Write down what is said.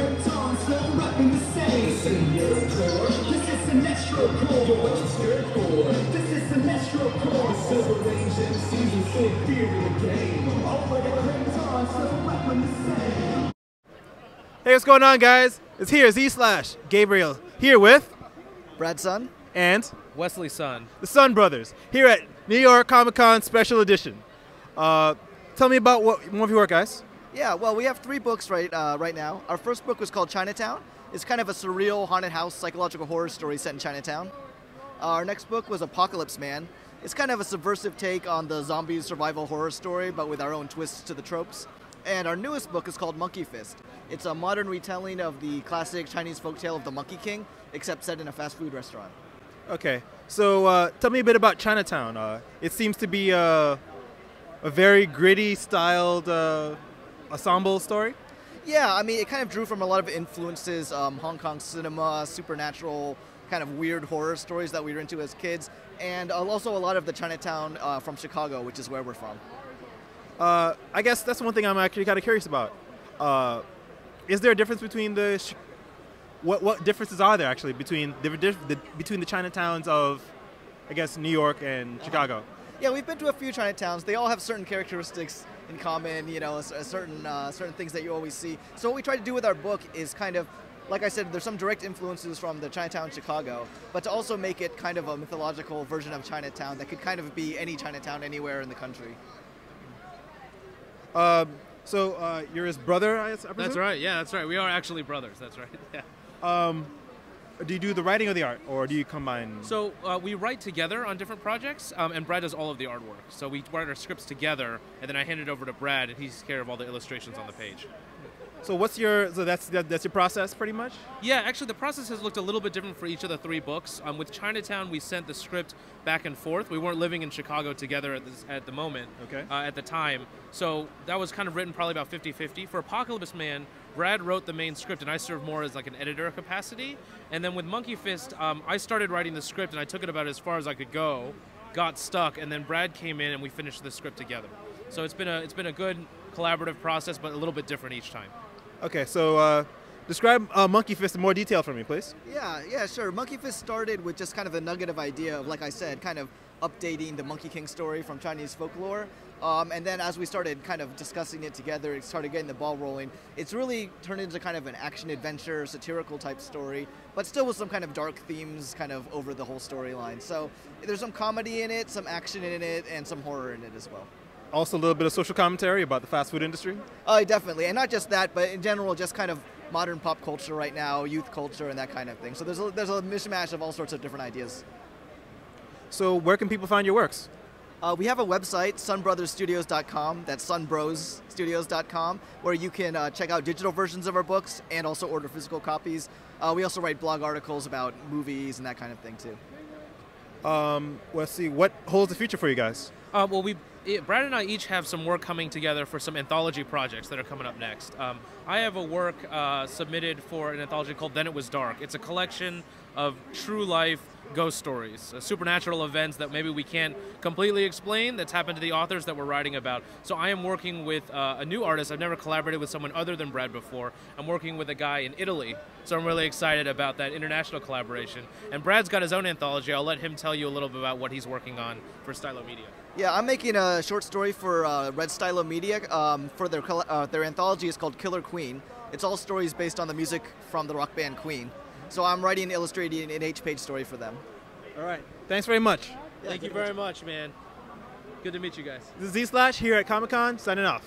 on, still rapping the same. This is Sinestro Core. What you scared for? This is Sinestro Core. The silver range MCs are still fear in the game. Over the on, still rapping the same. Hey, what's going on, guys? It's here, Z/, Gabriel, here with Brad Sun and Wesley Sun, the Sun Brothers, here at New York Comic Con Special Edition. Tell me about one of your work, guys. Yeah, well, we have 3 books right now. Our first book was called Chinatown. It's kind of a surreal haunted house psychological horror story set in Chinatown. Our next book was Apocalypse Man. It's kind of a subversive take on the zombie survival horror story, but with our own twists to the tropes. And our newest book is called Monkey Fist. It's a modern retelling of the classic Chinese folktale of the Monkey King, except set in a fast food restaurant. Okay, so tell me a bit about Chinatown. It seems to be a very gritty styled ensemble story. Yeah, I mean, it kind of drew from a lot of influences, Hong Kong cinema, supernatural, kind of weird horror stories that we were into as kids, and also a lot of the Chinatown from Chicago, which is where we're from. I guess that's one thing I'm actually kind of curious about. Is there a difference between what differences are there actually between the Chinatowns of, I guess, New York and Chicago? Yeah, we've been to a few Chinatowns. They all have certain characteristics in common, you know, certain things that you always see. So what we try to do with our book is kind of, like I said, there's some direct influences from the Chinatown in Chicago, but to also make it kind of a mythological version of Chinatown that could kind of be any Chinatown anywhere in the country. So you're his brother, I presume? That's right. Yeah, that's right. We are actually brothers. That's right. Yeah. Do you do the writing or the art, or do you combine? So we write together on different projects, and Brad does all of the artwork. So we write our scripts together, and then I hand it over to Brad, and he takes care of all the illustrations on the page. So that's your process, pretty much? Yeah, actually, the process has looked a little bit different for each of the 3 books. With Chinatown, we sent the script back and forth. We weren't living in Chicago together at the moment, okay. At the time. So that was kind of written probably about 50-50. For Apocalypse Man, Brad wrote the main script, and I served more as like an editor capacity. And then with Monkey Fist, I started writing the script, and I took it about as far as I could go, got stuck, and then Brad came in, and we finished the script together. So it's been a good collaborative process, but a little bit different each time. Okay, so describe Monkey Fist in more detail for me, please. Yeah, sure. Monkey Fist started with just kind of a nugget of idea of, like I said, kind of updating the Monkey King story from Chinese folklore. And then as we started kind of discussing it together, it started getting the ball rolling. It's really turned into kind of an action-adventure, satirical type story, but still with some kind of dark themes kind of over the whole storyline. So there's some comedy in it, some action in it, and some horror in it as well. Also a little bit of social commentary about the fast food industry? Definitely, and not just that, but in general, just kind of modern pop culture right now, youth culture, and that kind of thing. So there's a mishmash of all sorts of different ideas. So where can people find your works? We have a website, sunbrothersstudios.com, that's sunbrosstudios.com, where you can check out digital versions of our books and also order physical copies. We also write blog articles about movies and that kind of thing, too. Let's see, what holds the future for you guys? Well, Brad and I each have some work coming together for some anthology projects that are coming up next. I have a work submitted for an anthology called Then It Was Dark. It's a collection of true life ghost stories, supernatural events that maybe we can't completely explain that's happened to the authors that we're writing about. So I am working with a new artist. I've never collaborated with someone other than Brad before. I'm working with a guy in Italy, so I'm really excited about that international collaboration. And Brad's got his own anthology. I'll let him tell you a little bit about what he's working on for Stylo Media. Yeah, I'm making a short story for Red Stylo Media. For their anthology is called Killer Queen. It's all stories based on the music from the rock band Queen. So I'm writing and illustrating an 8-page story for them. All right. Thanks very much. Thank you very much, man. Good to meet you guys. This is Z/ here at Comic Con, signing off.